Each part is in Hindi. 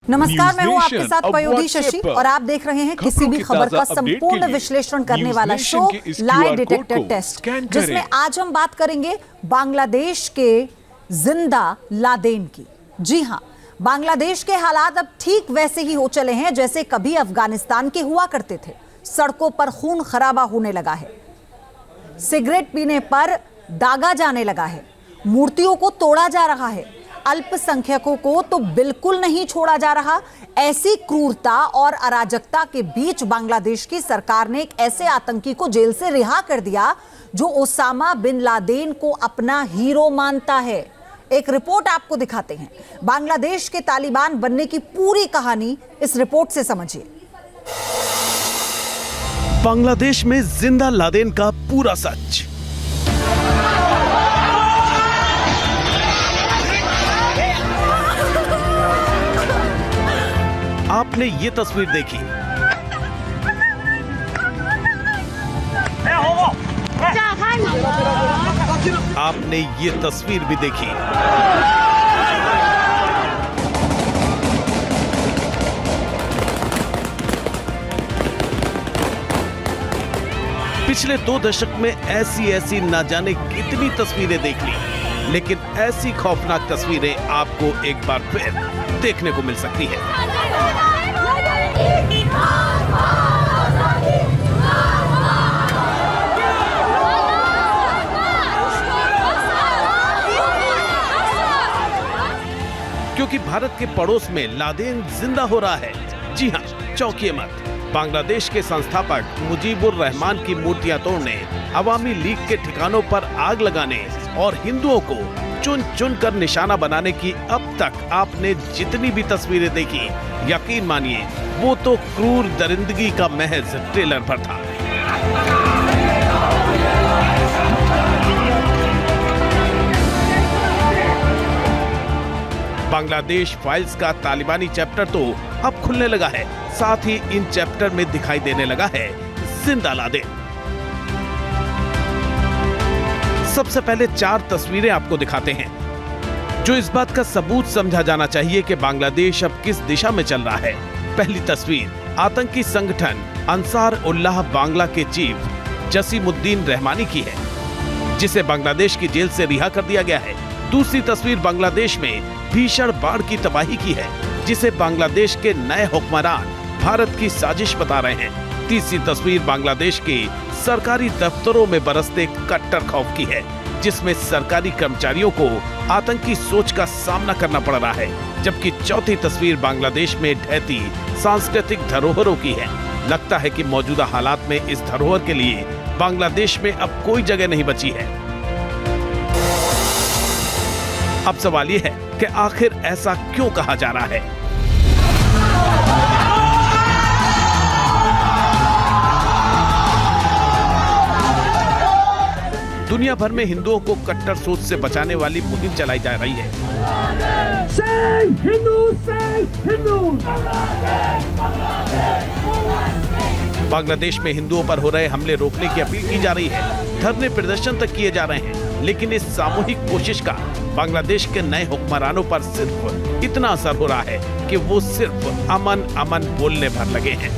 नमस्कार, मैं हूं आपके साथ पयोधी शशि और आप देख रहे हैं किसी भी खबर का संपूर्ण विश्लेषण करने वाला शो लाई डिटेक्टर टेस्ट, जिसमें आज हम बात करेंगे बांग्लादेश के जिंदा लादेन की। जी हां, बांग्लादेश के हालात अब ठीक वैसे ही हो चले हैं जैसे कभी अफगानिस्तान के हुआ करते थे। सड़कों पर खून खराबा होने लगा है, सिगरेट पीने पर दागा जाने लगा है, मूर्तियों को तोड़ा जा रहा है, अल्पसंख्यकों को तो बिल्कुल नहीं छोड़ा जा रहा। ऐसी क्रूरता और अराजकता के बीच बांग्लादेश की सरकार ने एक ऐसे आतंकी को जेल से रिहा कर दिया जो ओसामा बिन लादेन को अपना हीरो मानता है। एक रिपोर्ट आपको दिखाते हैं, बांग्लादेश के तालिबान बनने की पूरी कहानी इस रिपोर्ट से समझिए। बांग्लादेश में जिंदा लादेन का पूरा सच। आपने ये तस्वीर देखी, आपने ये तस्वीर भी देखी। पिछले 2 दशक में ऐसी ना जाने कितनी तस्वीरें देख ली, लेकिन ऐसी खौफनाक तस्वीरें आपको एक बार फिर देखने को मिल सकती है। क्योंकि भारत के पड़ोस में लादेन जिंदा हो रहा है। जी हां, चौंकिए मत। बांग्लादेश के संस्थापक मुजीबुर रहमान की मूर्तियां तोड़ने, अवामी लीग के ठिकानों पर आग लगाने और हिंदुओं को चुन चुन कर निशाना बनाने की अब तक आपने जितनी भी तस्वीरें देखी, यकीन मानिए वो तो क्रूर दरिंदगी का महज ट्रेलर पर था। बांग्लादेश फाइल्स का तालिबानी चैप्टर तो अब खुलने लगा है, साथ ही इन चैप्टर में दिखाई देने लगा है जिंदा लादेन। सबसे पहले 4 तस्वीरें आपको दिखाते हैं जो इस बात का सबूत समझा जाना चाहिए कि बांग्लादेश अब किस दिशा में चल रहा है। पहली तस्वीर आतंकी संगठन अंसार उल्लाह बांग्ला के चीफ जसीमुद्दीन रहमानी की है, जिसे बांग्लादेश की जेल से रिहा कर दिया गया है। दूसरी तस्वीर बांग्लादेश में भीषण बाढ़ की तबाही की है, जिसे बांग्लादेश के नए हुक्मरान भारत की साजिश बता रहे हैं। तीसरी तस्वीर बांग्लादेश के सरकारी दफ्तरों में बरसते कट्टर खौफ की है, जिसमें सरकारी कर्मचारियों को आतंकी सोच का सामना करना पड़ रहा है। जबकि चौथी तस्वीर बांग्लादेश में ढहती सांस्कृतिक धरोहरों की है। लगता है कि मौजूदा हालात में इस धरोहर के लिए बांग्लादेश में अब कोई जगह नहीं बची है। अब सवाल यह है कि आखिर ऐसा क्यों कहा जा रहा है? दुनिया भर में हिंदुओं को कट्टर सोच से बचाने वाली मुहिम चलाई जा रही है। बांग्लादेश में हिंदुओं पर हो रहे हमले रोकने की अपील की जा रही है, धरने प्रदर्शन तक किए जा रहे हैं, लेकिन इस सामूहिक कोशिश का बांग्लादेश के नए हुक्मरानों पर सिर्फ इतना असर हो रहा है कि वो सिर्फ अमन अमन बोलने भर लगे हैं।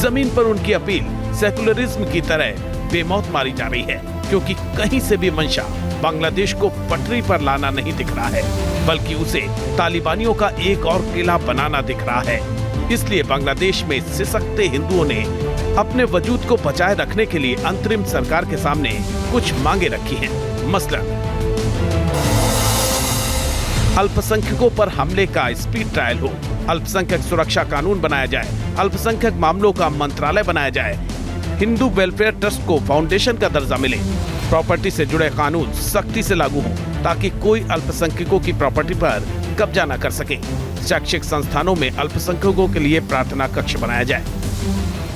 जमीन पर उनकी अपील सेकुलरिज्म की तरह बेमौत मारी जा रही है, क्योंकि कहीं से भी मंशा बांग्लादेश को पटरी पर लाना नहीं दिख रहा है, बल्कि उसे तालिबानियों का एक और किला बनाना दिख रहा है। इसलिए बांग्लादेश में सिसकते हिंदुओं ने अपने वजूद को बचाए रखने के लिए अंतरिम सरकार के सामने कुछ मांगे रखी हैं। मसलन अल्पसंख्यकों पर हमले का स्पीड ट्रायल हो, अल्पसंख्यक सुरक्षा कानून बनाया जाए, अल्पसंख्यक मामलों का मंत्रालय बनाया जाए, हिंदू वेलफेयर ट्रस्ट को फाउंडेशन का दर्जा मिले, प्रॉपर्टी से जुड़े कानून सख्ती से लागू हों ताकि कोई अल्पसंख्यकों की प्रॉपर्टी पर कब्जा न कर सके। शैक्षिक संस्थानों में अल्पसंख्यकों के लिए प्रार्थना कक्ष बनाया जाए।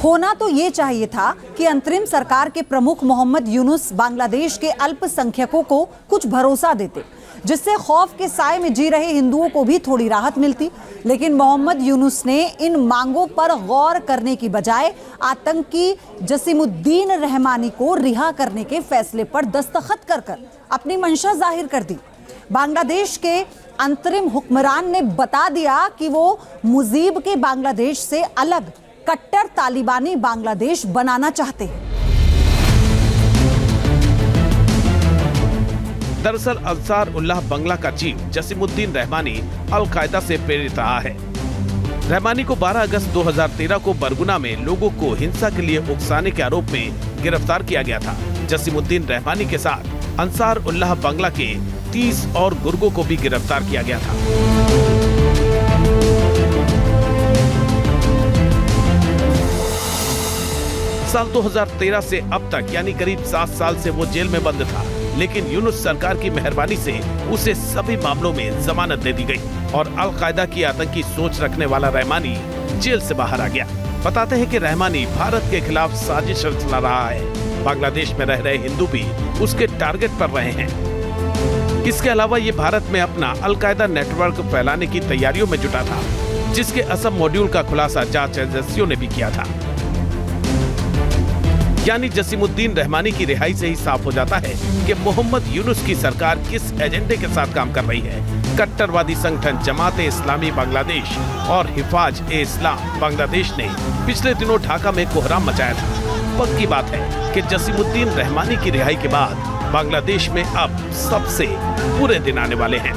होना तो ये चाहिए था कि अंतरिम सरकार के प्रमुख मोहम्मद यूनुस बांग्लादेश के अल्पसंख्यकों को कुछ भरोसा देते, जिससे खौफ के साए में जी रहे हिंदुओं को भी थोड़ी राहत मिलती। लेकिन मोहम्मद यूनुस ने इन मांगों पर गौर करने की बजाय आतंकी जसीमुद्दीन रहमानी को रिहा करने के फैसले पर दस्तखत कर अपनी मंशा जाहिर कर दी। बांग्लादेश के अंतरिम हुक्मरान ने बता दिया कि वो मुजीब के बांग्लादेश से अलग कट्टर तालिबानी बांग्लादेश बनाना चाहते हैं। दरअसल अंसार उल्लाह बंगला का चीफ जसीमुद्दीन रहमानी अल-कायदा से प्रेरित रहा है। रहमानी को 12 अगस्त 2013 को बरगुना में लोगों को हिंसा के लिए उकसाने के आरोप में गिरफ्तार किया गया था। जसीमुद्दीन रहमानी के साथ अंसार उल्लाह बंगला के 30 और गुर्गों को भी गिरफ्तार किया गया था। साल 2013 से अब तक यानी करीब 7 साल से वो जेल में बंद था, लेकिन यूनुस सरकार की मेहरबानी से उसे सभी मामलों में जमानत दे दी गई और अल-कायदा की आतंकी सोच रखने वाला रहमानी जेल से बाहर आ गया। बताते हैं कि रहमानी भारत के खिलाफ साजिश रचना रहा है। बांग्लादेश में रह रहे हिंदू भी उसके टारगेट पर रहे हैं। इसके अलावा ये भारत में अपना अल-कायदा नेटवर्क फैलाने की तैयारियों में जुटा था, जिसके असम मॉड्यूल का खुलासा जांच एजेंसियों ने भी किया था। यानी जसीमुद्दीन रहमानी की रिहाई से ही साफ हो जाता है कि मोहम्मद यूनुस की सरकार किस एजेंडे के साथ काम कर रही है। कट्टरवादी संगठन जमाते इस्लामी बांग्लादेश और हिफाज-ए-इस्लाम बांग्लादेश ने पिछले दिनों ढाका में कोहराम मचाया था। पक्की बात है कि जसीमुद्दीन रहमानी की रिहाई के बाद बांग्लादेश में अब सबसे बुरे दिन आने वाले हैं।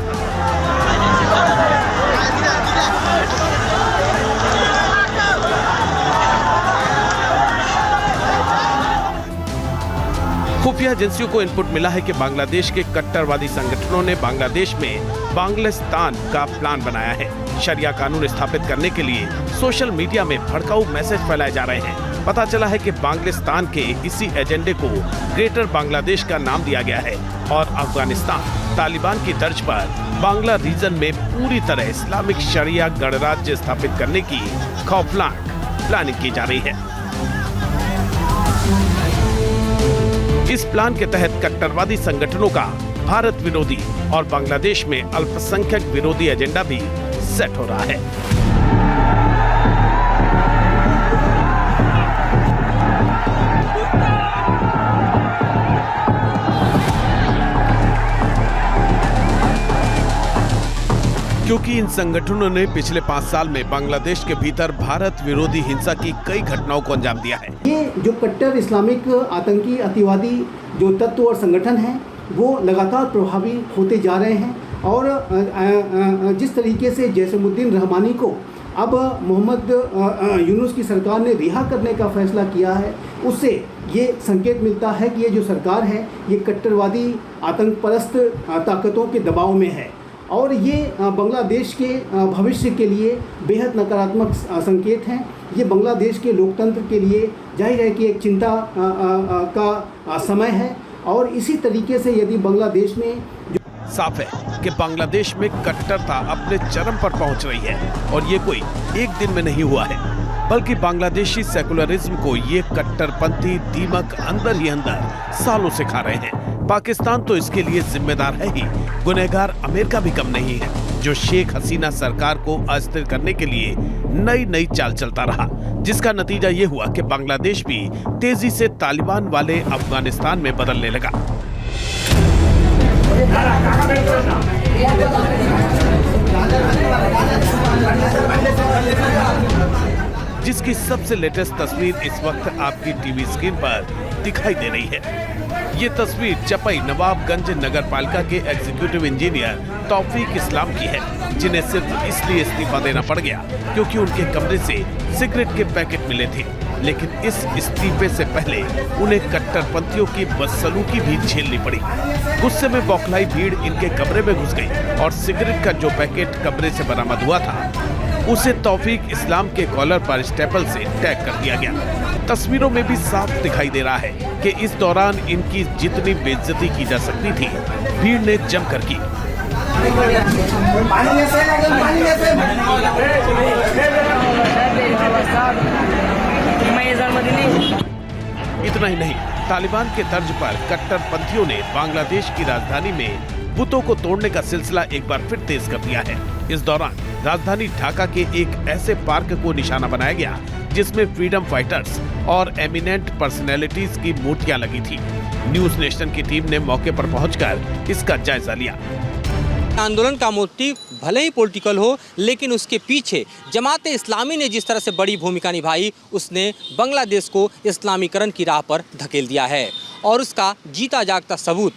खुफिया एजेंसियों को इनपुट मिला है कि बांग्लादेश के कट्टरवादी संगठनों ने बांग्लादेश में बांग्लिस्तान का प्लान बनाया है। शरिया कानून स्थापित करने के लिए सोशल मीडिया में भड़काऊ मैसेज फैलाए जा रहे हैं। पता चला है कि बांग्लिस्तान के इसी एजेंडे को ग्रेटर बांग्लादेश का नाम दिया गया है और अफगानिस्तान तालिबान की तर्ज पर बांग्ला रीजन में पूरी तरह इस्लामिक शरिया गणराज्य स्थापित करने की खौफनाक प्लानिंग की जा रही है। इस प्लान के तहत कट्टरवादी संगठनों का भारत विरोधी और बांग्लादेश में अल्पसंख्यक विरोधी एजेंडा भी सेट हो रहा है। क्योंकि इन संगठनों ने पिछले 5 साल में बांग्लादेश के भीतर भारत विरोधी हिंसा की कई घटनाओं को अंजाम दिया है। ये जो कट्टर इस्लामिक आतंकी अतिवादी जो तत्व और संगठन हैं वो लगातार प्रभावी होते जा रहे हैं और जिस तरीके से जसीमुद्दीन रहमानी को अब मोहम्मद यूनुस की सरकार ने रिहा करने का फैसला किया है, उससे ये संकेत मिलता है कि ये जो सरकार है ये कट्टरवादी आतंक परस्त ताकतों के दबाव में है और ये बांग्लादेश के भविष्य के लिए बेहद नकारात्मक संकेत हैं। ये बांग्लादेश के लोकतंत्र के लिए जाहिर है कि एक चिंता का समय है और इसी तरीके से यदि बांग्लादेश में साफ है कि बांग्लादेश में कट्टरता अपने चरम पर पहुंच रही है और ये कोई एक दिन में नहीं हुआ है, बल्कि बांग्लादेशी सेकुलरिज्म को ये कट्टरपंथी दीमक अंदर ही अंदर सालों से खा रहे हैं। पाकिस्तान तो इसके लिए जिम्मेदार है ही, गुनहगार अमेरिका भी कम नहीं है, जो शेख हसीना सरकार को अस्थिर करने के लिए नई नई चाल चलता रहा, जिसका नतीजा ये हुआ कि बांग्लादेश भी तेजी से तालिबान वाले अफगानिस्तान में बदलने लगा। जिसकी सबसे लेटेस्ट तस्वीर इस वक्त आपकी टीवी स्क्रीन पर दिखाई दे रही है। ये तस्वीर चपई नवाबगंज नगर पालिका के एग्जीक्यूटिव इंजीनियर तौफीक इस्लाम की है, जिन्हें सिर्फ इसलिए इस्तीफा देना पड़ गया क्योंकि उनके कमरे से सिगरेट के पैकेट मिले थे। लेकिन इस इस्तीफे से पहले उन्हें कट्टरपंथियों की बदसलूकी भी झेलनी पड़ी। गुस्से में बौखलाई भीड़ इनके कमरे में घुस गई और सिगरेट का जो पैकेट कमरे से बरामद हुआ था उसे तौफीक इस्लाम के कॉलर पर स्टेपल से टैग कर दिया गया। तस्वीरों में भी साफ दिखाई दे रहा है कि इस दौरान इनकी जितनी बेइज्जती की जा सकती थी भीड़ ने जमकर की। इतना ही नहीं, तालिबान के तर्ज पर कट्टरपंथियों ने बांग्लादेश की राजधानी में बुतों को तोड़ने का सिलसिला एक बार फिर तेज कर दिया है। इस दौरान राजधानी ढाका के एक ऐसे पार्क को निशाना बनाया गया जिसमें फ्रीडम फाइटर्स और एमिनेंट पर्सनैलिटीज की मूर्तियां लगी थी। न्यूज नेशन की टीम ने मौके पर पहुंचकर इसका जायजा लिया। आंदोलन का मोटिव भले ही पॉलिटिकल हो, लेकिन उसके पीछे जमात इस्लामी ने जिस तरह से बड़ी भूमिका निभाई, उसने बांग्लादेश को इस्लामीकरण की राह पर धकेल दिया है। और उसका जीता जागता सबूत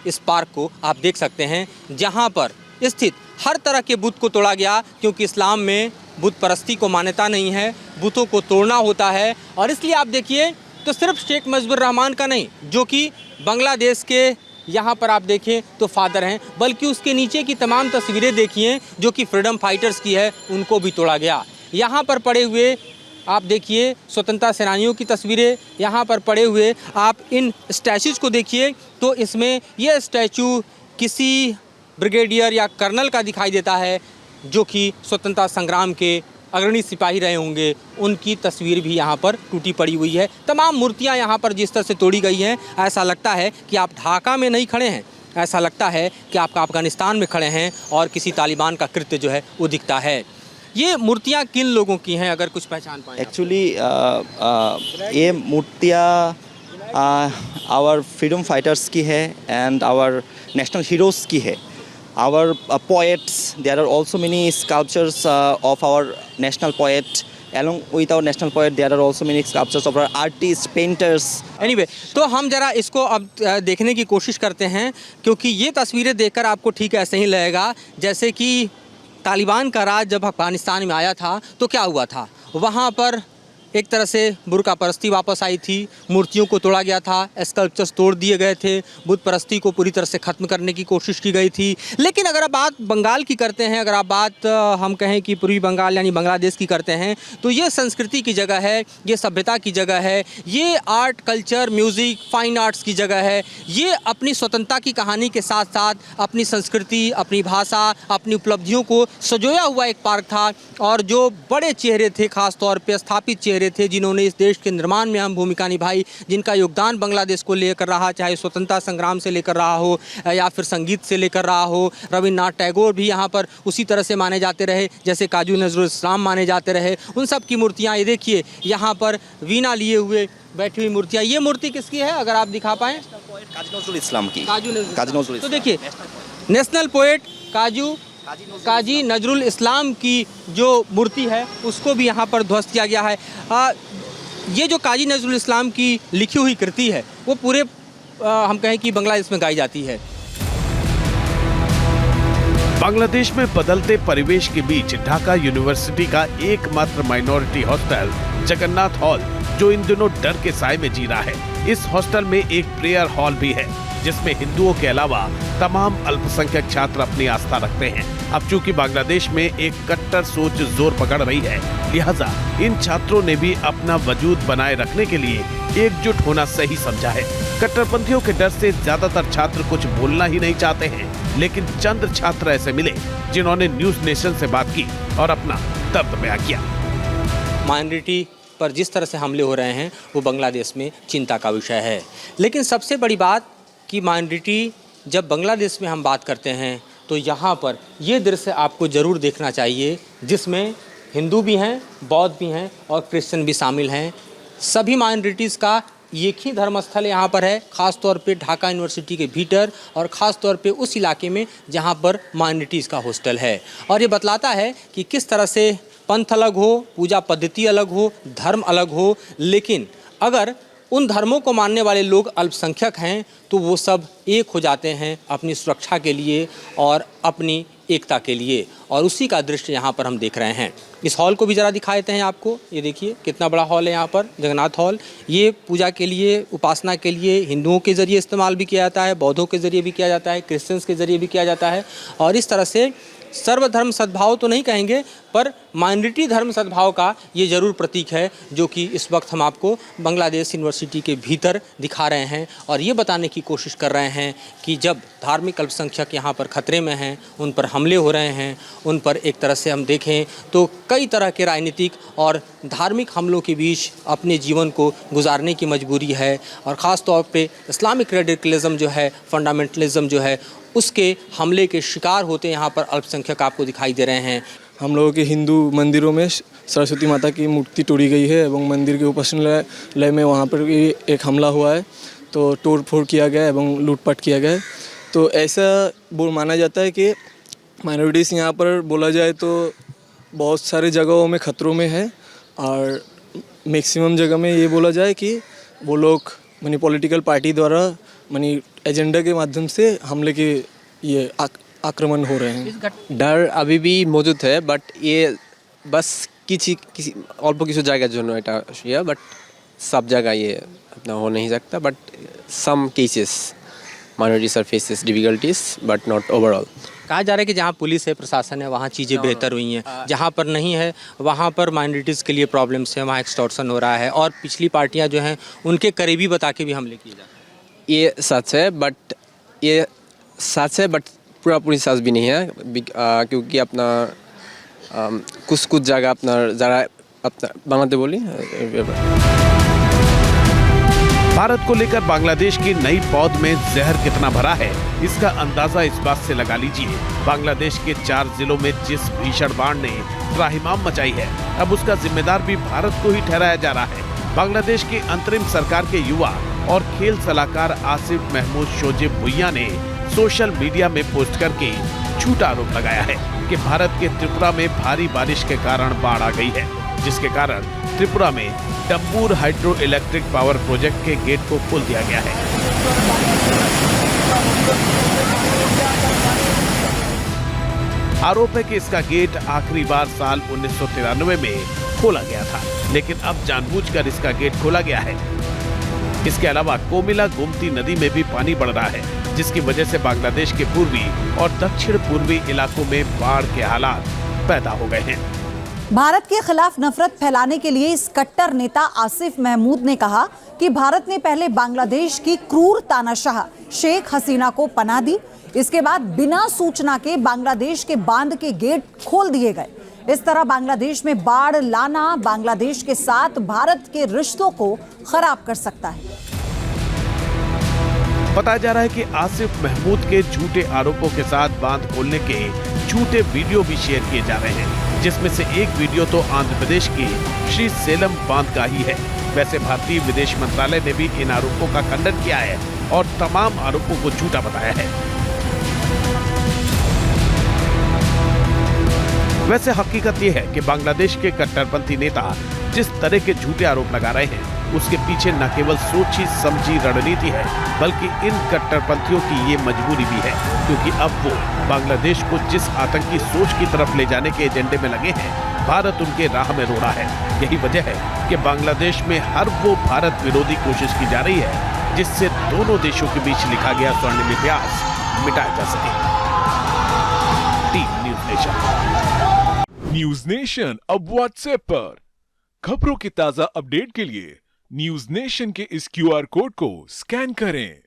इस पार्क को आप देख सकते हैं, जहां पर स्थित हर तरह के बुत को तोड़ा गया, क्योंकि इस्लाम में बुत परस्ती को मान्यता नहीं है, बुतों को तोड़ना होता है। और इसलिए आप देखिए तो सिर्फ शेख मुजीबुर रहमान का नहीं, जो कि बांग्लादेश के यहाँ पर आप देखें तो फादर हैं, बल्कि उसके नीचे की तमाम तस्वीरें देखिए जो कि फ्रीडम फाइटर्स की है, उनको भी तोड़ा गया। यहाँ पर पड़े हुए आप देखिए स्वतंत्रता सेनानियों की तस्वीरें, यहाँ पर पड़े हुए आप इन स्टैचूज़ को देखिए तो इसमें यह स्टैचू किसी ब्रिगेडियर या कर्नल का दिखाई देता है, जो कि स्वतंत्रता संग्राम के अग्रणी सिपाही रहे होंगे। उनकी तस्वीर भी यहाँ पर टूटी पड़ी हुई है। तमाम मूर्तियाँ यहाँ पर जिस तरह से तोड़ी गई हैं, ऐसा लगता है कि आप ढाका में नहीं खड़े हैं, ऐसा लगता है कि आप अफगानिस्तान में खड़े हैं और किसी तालिबान का कृत्य जो है वो दिखता है। ये मूर्तियाँ किन लोगों की हैं, अगर कुछ पहचान पाएं? एक्चुअली ये मूर्तियाँ आवर फ्रीडम फाइटर्स की है एंड आवर नेशनल हीरोज़ की है। Our poets, there are also many sculptures of our national poet. Along with our national poet, there are also many sculptures of our artists, painters. Anyway, तो हम जरा इसको अब देखने की कोशिश करते हैं, क्योंकि ये तस्वीरें देखकर आपको ठीक ऐसे ही लगेगा जैसे कि तालिबान का राज जब अफगानिस्तान में आया था तो क्या हुआ था। वहाँ पर एक तरह से बुर्का परस्ती वापस आई थी, मूर्तियों को तोड़ा गया था, स्कल्पचर्स तोड़ दिए गए थे, बुत परस्ती को पूरी तरह से ख़त्म करने की कोशिश की गई थी। लेकिन अगर आप बात बंगाल की करते हैं, अगर आप बात हम कहें कि पूर्वी बंगाल यानी बांग्लादेश की करते हैं, तो ये संस्कृति की जगह है, ये सभ्यता की जगह है, ये art culture music fine arts की जगह है। ये अपनी स्वतंत्रता की कहानी के साथ साथ अपनी संस्कृति, अपनी भाषा, अपनी उपलब्धियों को सजोया हुआ एक पार्क था। और जो बड़े चेहरे थे, ख़ास तौर पर स्थापित चेहरे थे, जिन्होंने इस देश के निर्माण में अहम भूमिका निभाई, जिनका योगदान बांग्लादेश को लेकर रहा, चाहे स्वतंत्रता संग्राम से लेकर रहा हो या फिर संगीत से लेकर रहा हो। रविन्द्रनाथ टैगोर भी यहाँ पर उसी तरह से माने जाते रहे जैसे काजी नजरुल इस्लाम माने जाते रहे। उन सब की मूर्तियाँ ये देखिए, यहाँ पर वीणा लिए हुए बैठी हुई मूर्तियाँ। ये मूर्ति किसकी है, अगर आप दिखा पाएँ? काजी नजरुल इस्लाम की। काजी नजरुल इस्लाम। तो देखिए, नेशनल पोएट काजी नजरुल इस्लाम की जो मूर्ति है उसको भी यहाँ पर ध्वस्त किया गया है। ये जो काजी नजरुल इस्लाम की लिखी हुई कृति है वो पूरे हम कहें कि बांग्लादेश में गाई जाती है। बांग्लादेश में बदलते परिवेश के बीच ढाका यूनिवर्सिटी का एकमात्र माइनॉरिटी हॉस्टल जगन्नाथ हॉल, जो इन दिनों डर के साए में जी रहा है। इस हॉस्टल में एक प्रेयर हॉल भी है, जिसमें हिंदुओं के अलावा तमाम अल्पसंख्यक छात्र अपनी आस्था रखते हैं। अब चूंकि बांग्लादेश में एक कट्टर सोच जोर पकड़ रही है, लिहाजा इन छात्रों ने भी अपना वजूद बनाए रखने के लिए एकजुट होना सही समझा है। कट्टरपंथियों के डर से ज्यादातर छात्र कुछ बोलना ही नहीं चाहते हैं, लेकिन चंद छात्र ऐसे मिले जिन्होंने न्यूज नेशन से बात की और अपना दर्द बयां किया। माइनॉरिटी पर जिस तरह से हमले हो रहे हैं वो बांग्लादेश में चिंता का विषय है। लेकिन सबसे बड़ी बात कि माइनॉरिटी जब बांग्लादेश में हम बात करते हैं तो यहाँ पर ये दृश्य आपको ज़रूर देखना चाहिए, जिसमें हिंदू भी हैं, बौद्ध भी हैं और क्रिश्चियन भी शामिल हैं। सभी माइनॉरिटीज़ का एक ही धर्मस्थल यहाँ पर है, ख़ास तौर पे ढाका यूनिवर्सिटी के भीतर और ख़ास तौर पे उस इलाके में जहाँ पर माइनॉरिटीज़ का हॉस्टल है। और ये बतलाता है कि किस तरह से पंथ अलग हो, पूजा पद्धति अलग हो, धर्म अलग हो, लेकिन अगर उन धर्मों को मानने वाले लोग अल्पसंख्यक हैं तो वो सब एक हो जाते हैं अपनी सुरक्षा के लिए और अपनी एकता के लिए। और उसी का दृश्य यहाँ पर हम देख रहे हैं। इस हॉल को भी ज़रा दिखा देते हैं आपको। ये देखिए कितना बड़ा हॉल है यहाँ पर, जगन्नाथ हॉल। ये पूजा के लिए, उपासना के लिए हिंदुओं के ज़रिए इस्तेमाल भी किया जाता है, बौद्धों के ज़रिए भी किया जाता है, क्रिश्चियंस के ज़रिए भी किया जाता है। और इस तरह से सर्वधर्म सद्भाव तो नहीं कहेंगे, पर माइनॉरिटी धर्म सद्भाव का ये ज़रूर प्रतीक है, जो कि इस वक्त हम आपको बांग्लादेश यूनिवर्सिटी के भीतर दिखा रहे हैं और ये बताने की कोशिश कर रहे हैं कि जब धार्मिक अल्पसंख्यक यहाँ पर खतरे में हैं, उन पर हमले हो रहे हैं, उन पर एक तरह से हम देखें तो कई तरह के राजनीतिक और धार्मिक हमलों के बीच अपने जीवन को गुजारने की मजबूरी है। और ख़ास तौर पे इस्लामिक रेडिकलिज्म जो है, फंडामेंटलिज्म जो है, उसके हमले के शिकार होते यहाँ पर अल्पसंख्यक आपको दिखाई दे रहे हैं। हम लोगों के हिंदू मंदिरों में सरस्वती माता की मूर्ति तोड़ी गई है एवं मंदिर के उपासनालय में वहाँ पर भी एक हमला हुआ है, तो तोड़ फोड़ किया गया एवं लूटपाट किया गया है। तो ऐसा वो माना जाता है कि माइनॉरिटीज़ यहाँ पर बोला जाए तो बहुत सारे जगहों में खतरों में है और मैक्सिमम जगह में ये बोला जाए कि वो लोग मानी पॉलिटिकल पार्टी द्वारा मानी एजेंडा के माध्यम से हमले के ये आक्रमण हो रहे हैं। डर अभी भी मौजूद है, बट ये बस किसी अल्प किसी जगह জন্য এটা ইয়া, बट सब जगह ये अपना हो नहीं सकता, but some cases minorities are faces difficulties but not overall. कहा जा रहा है कि जहाँ पुलिस है, प्रशासन है, वहाँ चीज़ें बेहतर हुई हैं, जहाँ पर नहीं है वहाँ पर माइनॉरिटीज़ के लिए प्रॉब्लम्स हैं, वहाँ एक्सटॉर्शन हो रहा है और पिछली पार्टियाँ जो हैं उनके करीबी बता के भी हमले किए जा रहे हैं। ये सच है, बट पूरी सच भी नहीं है, क्योंकि अपना कुछ जगह अपना ज़रा अपना बनाते बोली। भारत को लेकर बांग्लादेश की नई पौध में जहर कितना भरा है, इसका अंदाजा इस बात से लगा लीजिए। बांग्लादेश के 4 जिलों में जिस भीषण बाढ़ ने त्राहिमाम मचाई है, अब उसका जिम्मेदार भी भारत को ही ठहराया जा रहा है। बांग्लादेश की अंतरिम सरकार के युवा और खेल सलाहकार आसिफ महमूद शोजिब भुइया ने सोशल मीडिया में पोस्ट करके झूठा आरोप लगाया है कि भारत के त्रिपुरा में भारी बारिश के कारण बाढ़ आ गई है, जिसके कारण त्रिपुरा में डम्बूर हाइड्रो इलेक्ट्रिक पावर प्रोजेक्ट के गेट को खोल दिया गया है। आरोप है कि इसका गेट आखिरी बार साल 1993 में खोला गया था, लेकिन अब जानबूझकर इसका गेट खोला गया है। इसके अलावा कोमिला गोमती नदी में भी पानी बढ़ रहा है, जिसकी वजह से बांग्लादेश के पूर्वी और दक्षिण पूर्वी इलाकों में बाढ़ के हालात पैदा हो गए हैं। भारत के खिलाफ नफरत फैलाने के लिए इस कट्टर नेता आसिफ महमूद ने कहा कि भारत ने पहले बांग्लादेश की क्रूर तानाशाह शेख हसीना को पनाह दी, इसके बाद बिना सूचना के बांग्लादेश के बांध के गेट खोल दिए गए। इस तरह बांग्लादेश में बाढ़ लाना बांग्लादेश के साथ भारत के रिश्तों को खराब कर सकता है। बताया जा रहा है कि आसिफ महमूद के झूठे आरोपों के साथ बांध खोलने के झूठे वीडियो भी शेयर किए जा रहे हैं, जिसमें से एक वीडियो तो आंध्र प्रदेश के श्री सेलम बांध का ही है। वैसे भारतीय विदेश मंत्रालय ने भी इन आरोपों का खंडन किया है और तमाम आरोपों को झूठा बताया है। वैसे हकीकत यह है कि बांग्लादेश के कट्टरपंथी नेता जिस तरह के झूठे आरोप लगा रहे हैं, उसके पीछे न केवल सोची समझी रणनीति है, बल्कि इन कट्टरपंथियों की ये मजबूरी भी है, क्योंकि अब वो बांग्लादेश को जिस आतंकी सोच की तरफ ले जाने के एजेंडे में लगे हैं, भारत उनके राह में रो रहा है। यही वजह है कि बांग्लादेश में हर वो भारत विरोधी कोशिश की जा रही है, जिससे दोनों देशों के बीच लिखा गया स्वर्णिम इतिहास मिटाया जा सके। Team news nation. News nation अब व्हाट्सएप पर खबरों की ताजा अपडेट के लिए न्यूज़ नेशन के इस QR कोड को स्कैन करें।